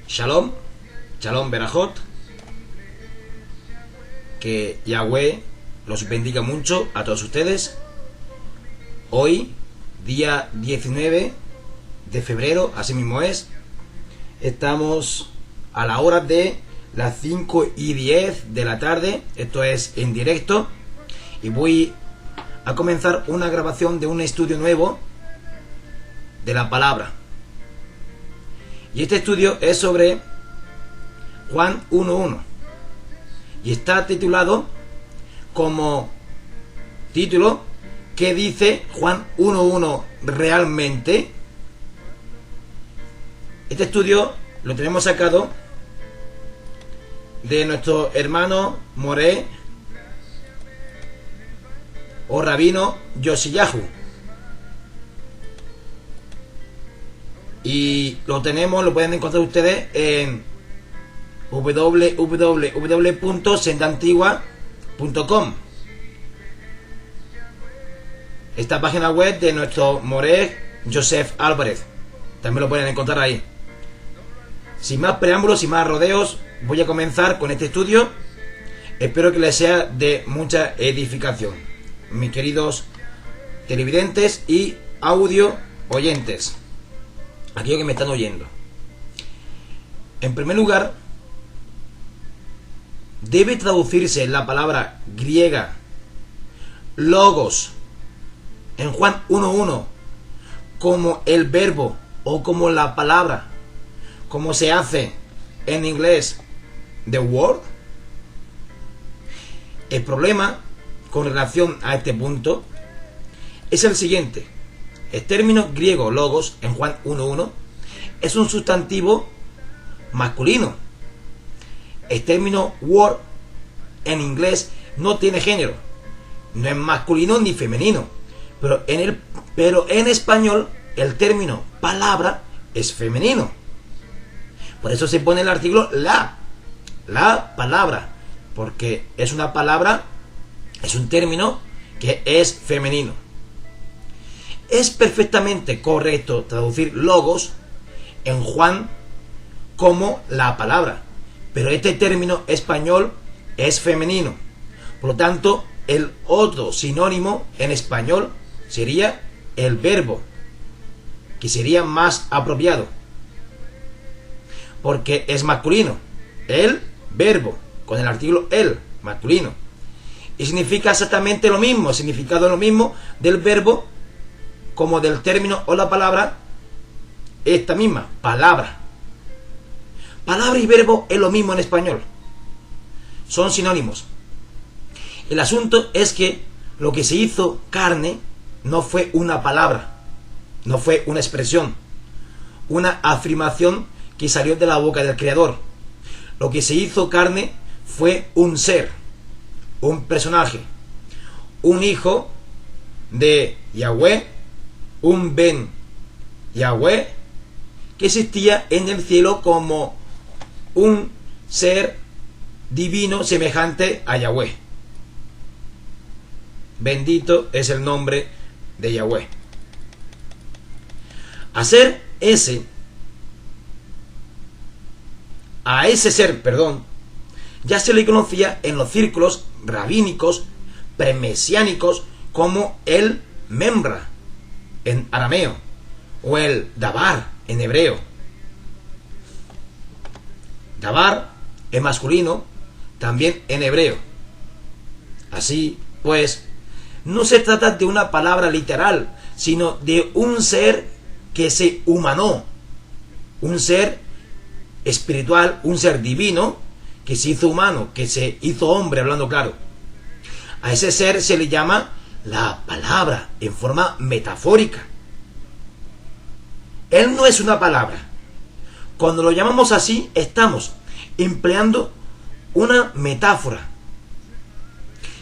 Shalom, Shalom Berajot. Que Yahweh los bendiga mucho a todos ustedes. Hoy, día 19 de febrero, así mismo es. Estamos a la hora de las 5:10 de la tarde. Esto es en directo. Y voy a comenzar una grabación de un estudio nuevo de la palabra. Y este estudio es sobre Juan 1:1. Y está titulado como título: ¿qué dice Juan 1:1 realmente? Este estudio lo tenemos sacado de nuestro hermano Moré o Rabino Yoshiyahu. Y lo pueden encontrar ustedes en www.sendantigua.com. Esta página web de nuestro Moré Joseph Álvarez. También lo pueden encontrar ahí. Sin más preámbulos, sin más rodeos, voy a comenzar con este estudio. Espero que les sea de mucha edificación, mis queridos televidentes y audio oyentes, aquellos que me están oyendo. En primer lugar, debe traducirse la palabra griega logos en Juan 1:1 como el verbo o como la palabra, como se hace en inglés the word. El problema con relación a este punto es el siguiente: el término griego logos en Juan 1:1 es un sustantivo masculino. El término word en inglés no tiene género, no es masculino ni femenino, pero en español el término palabra es femenino. Por eso se pone el artículo la palabra, porque es una palabra, es un término que es femenino. Es perfectamente correcto traducir logos en Juan como la palabra, pero este término español es femenino. Por lo tanto, el otro sinónimo en español sería el verbo, que sería más apropiado, porque es masculino. El verbo, con el artículo el, masculino. Y significa exactamente lo mismo, significado lo mismo del verbo como del término o la palabra, esta misma, palabra. Palabra y verbo es lo mismo en español. Son sinónimos. El asunto es que lo que se hizo carne no fue una palabra, no fue una expresión, una afirmación que salió de la boca del Creador. Lo que se hizo carne fue un ser, un personaje, un hijo de Yahweh, un Ben Yahweh, que existía en el cielo como un ser divino semejante a Yahweh. Bendito es el nombre de Yahweh. A ese ser, ya se le conocía en los círculos rabínicos premesiánicos como el Memra en arameo o el Dabar en hebreo. Dabar es masculino también en hebreo. Así pues, no se trata de una palabra literal, sino de un ser que se humanó, un ser espiritual, un ser divino que se hizo humano, que se hizo hombre, hablando claro. A ese ser se le llama la palabra en forma metafórica. Él no es una palabra. Cuando lo llamamos así, estamos empleando una metáfora,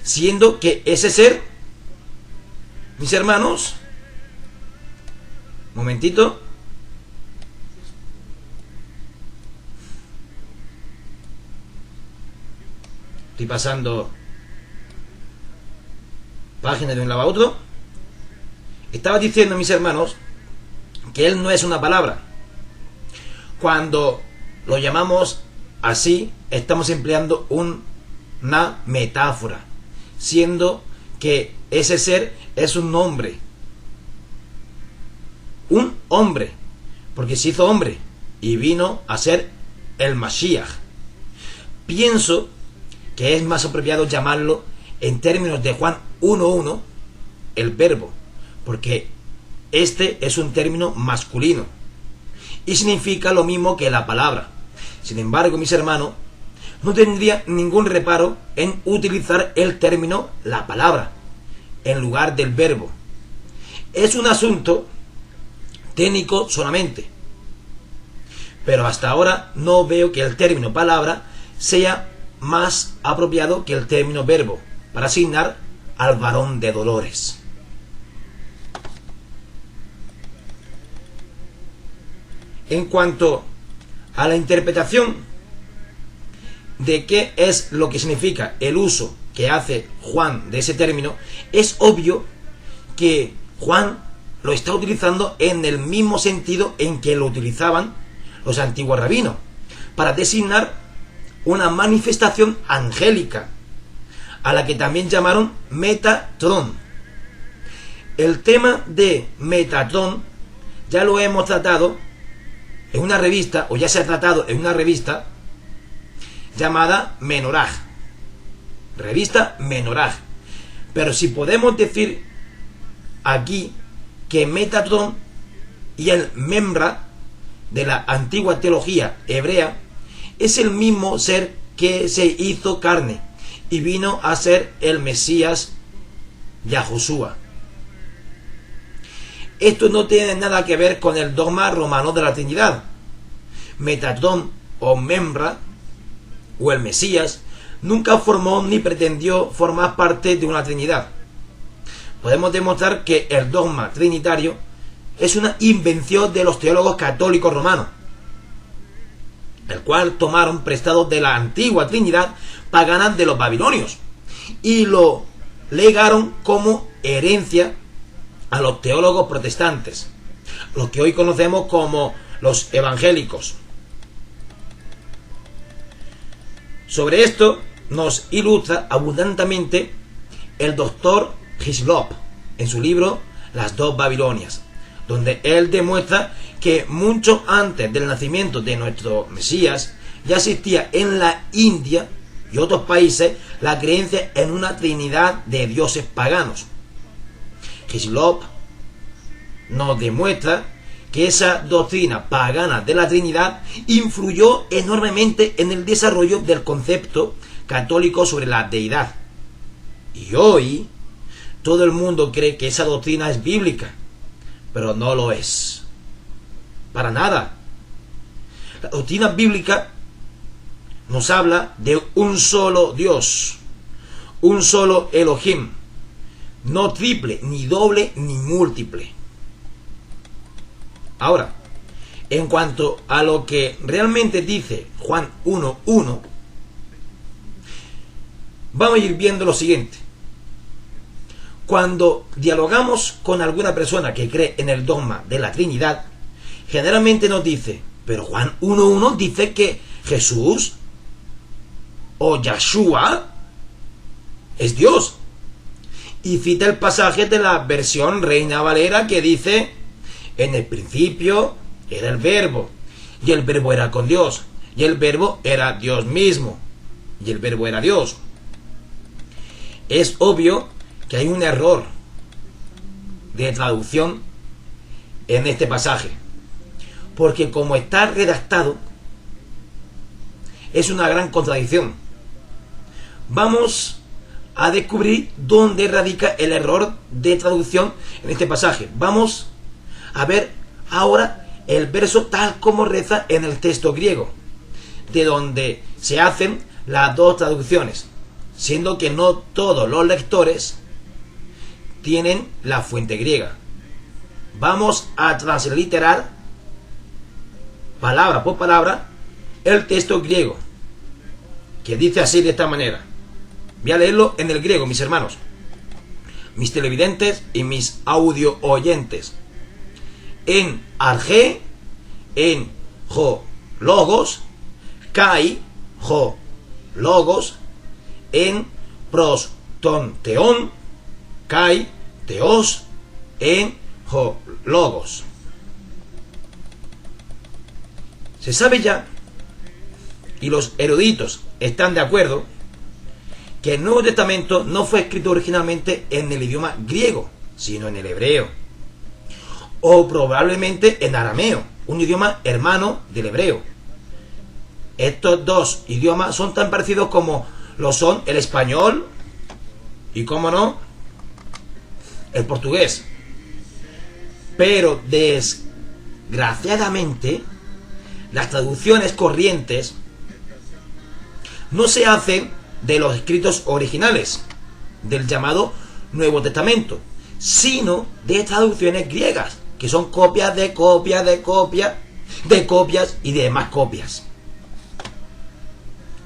siendo que ese ser, mis hermanos, momentito, estoy pasando página de un lado a otro. Estaba diciendo, mis hermanos, que él no es una palabra. Cuando lo llamamos así, estamos empleando una metáfora, siendo que ese ser es un hombre, porque se hizo hombre y vino a ser el Mashiach. Pienso que es más apropiado llamarlo en términos de Juan 1:1 el verbo, porque este es un término masculino y significa lo mismo que la palabra. Sin embargo, mis hermanos, no tendría ningún reparo en utilizar el término la palabra en lugar del verbo. Es un asunto técnico solamente, pero hasta ahora no veo que el término palabra sea más apropiado que el término verbo para asignar al varón de dolores. En cuanto a la interpretación de qué es lo que significa el uso que hace Juan de ese término, es obvio que Juan lo está utilizando en el mismo sentido en que lo utilizaban los antiguos rabinos, para designar una manifestación angélica, a la que también llamaron Metatron. El tema de Metatron ya lo hemos tratado en una revista, o ya se ha tratado en una revista llamada Menoraj, revista Menoraj. Pero si podemos decir aquí que Metatron y el Memra de la antigua teología hebrea es el mismo ser que se hizo carne y vino a ser el Mesías Yahushua. Esto no tiene nada que ver con el dogma romano de la Trinidad. Metatron o Memra o el Mesías nunca formó ni pretendió formar parte de una Trinidad. Podemos demostrar que el dogma trinitario es una invención de los teólogos católicos romanos, el cual tomaron prestado de la antigua Trinidad pagana de los babilonios y lo legaron como herencia a los teólogos protestantes, los que hoy conocemos como los evangélicos. Sobre esto nos ilustra abundantemente el doctor Hislop en su libro Las dos Babilonias, donde él demuestra que mucho antes del nacimiento de nuestro Mesías ya existía en la India y otros países la creencia en una trinidad de dioses paganos. Hislop nos demuestra que esa doctrina pagana de la Trinidad influyó enormemente en el desarrollo del concepto católico sobre la deidad. Y hoy todo el mundo cree que esa doctrina es bíblica, pero no lo es. Para nada. La doctrina bíblica nos habla de un solo Dios, un solo Elohim, no triple, ni doble, ni múltiple. Ahora, en cuanto a lo que realmente dice Juan 1:1, vamos a ir viendo lo siguiente. Cuando dialogamos con alguna persona que cree en el dogma de la Trinidad, generalmente nos dice, pero Juan 1:1 dice que Jesús o Yahshua es Dios. Y cita el pasaje de la versión Reina Valera que dice: en el principio era el verbo, y el verbo era con Dios, y el verbo era Dios mismo, y el verbo era Dios. Es obvio que hay un error de traducción en este pasaje, porque como está redactado es una gran contradicción. Vamos a descubrir dónde radica el error de traducción en este pasaje. Vamos a ver ahora el verso tal como reza en el texto griego, de donde se hacen las dos traducciones, siendo que no todos los lectores tienen la fuente griega. Vamos a transliterar palabra por palabra el texto griego, que dice así, de esta manera. Voy a leerlo en el griego, mis hermanos, mis televidentes y mis audio oyentes. En arge, en jo logos, kai, ho, logos, en pros, ton, teón, kai, teos, en ho, logos. Se sabe ya, y los eruditos están de acuerdo, que el Nuevo Testamento no fue escrito originalmente en el idioma griego, sino en el hebreo, o probablemente en arameo, un idioma hermano del hebreo. Estos dos idiomas son tan parecidos como lo son el español y, cómo no, el portugués. Pero desgraciadamente, las traducciones corrientes no se hacen de los escritos originales del llamado Nuevo Testamento, sino de traducciones griegas, que son copias de copias de copias de copias y de demás copias.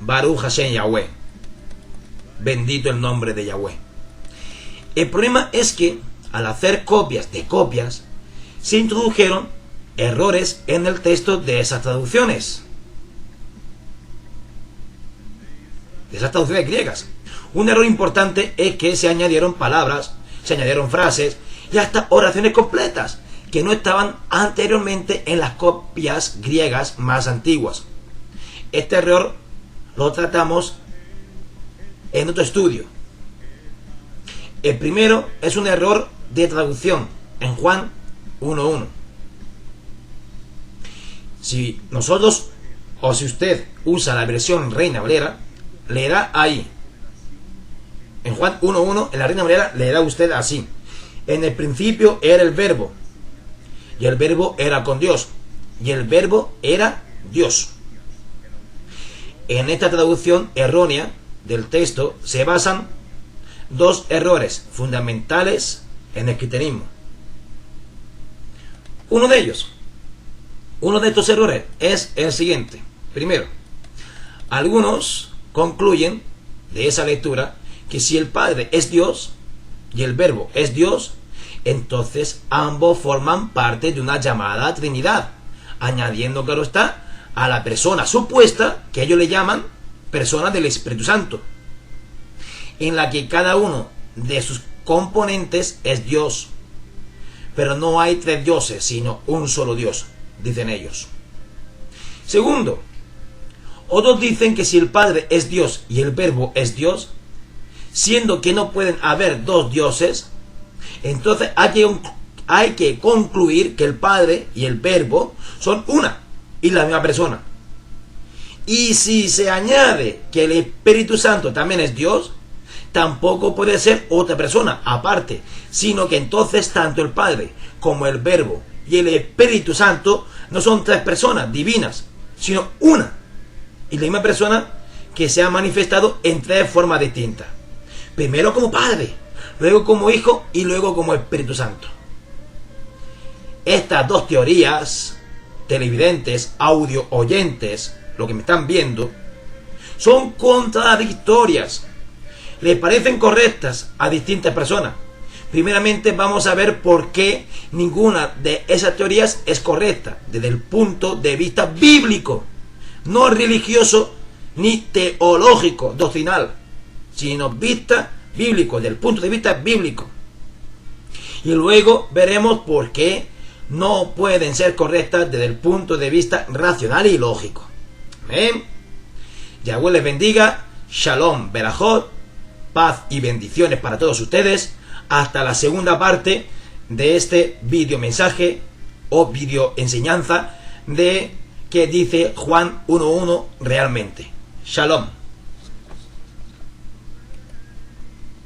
Baruch Hashem Yahweh, bendito el nombre de Yahweh. El problema es que al hacer copias de copias se introdujeron errores en el texto de esas traducciones, griegas. Un error importante es que se añadieron palabras, se añadieron frases y hasta oraciones completas que no estaban anteriormente en las copias griegas más antiguas. Este error lo tratamos en otro estudio. El primero es un error de traducción en Juan 1.1. Si nosotros, o si usted usa la versión Reina Valera, leerá ahí. En Juan 1.1, en la Reina Valera, leerá usted así: en el principio era el verbo, y el verbo era con Dios, y el verbo era Dios. En esta traducción errónea del texto se basan dos errores fundamentales en el cristianismo. Uno de estos errores es el siguiente. Primero, algunos concluyen de esa lectura que si el Padre es Dios y el Verbo es Dios, entonces ambos forman parte de una llamada Trinidad, añadiendo, claro está, a la persona supuesta que ellos le llaman persona del Espíritu Santo, en la que cada uno de sus componentes es Dios. Pero no hay tres dioses, sino un solo Dios, dicen ellos. Segundo, otros dicen que si el Padre es Dios y el Verbo es Dios, siendo que no pueden haber dos dioses, entonces hay que concluir que el Padre y el Verbo son una y la misma persona. Y si se añade que el Espíritu Santo también es Dios, tampoco puede ser otra persona aparte, sino que entonces tanto el Padre como el Verbo y el Espíritu Santo no son tres personas divinas, sino una y la misma persona que se ha manifestado en tres formas distintas. Primero como Padre, luego como Hijo y luego como Espíritu Santo. Estas dos teorías, televidentes, audio oyentes, lo que me están viendo, son contradictorias. Le parecen correctas a distintas personas. Primeramente vamos a ver por qué ninguna de esas teorías es correcta desde el punto de vista bíblico, no religioso ni teológico, doctrinal, sino vista bíblico, desde el punto de vista bíblico. Y luego veremos por qué no pueden ser correctas desde el punto de vista racional y lógico. Amén. Yahweh les bendiga. Shalom, Berajot, paz y bendiciones para todos ustedes. Hasta la segunda parte de este video mensaje o video enseñanza de qué dice Juan 1.1 realmente. Shalom.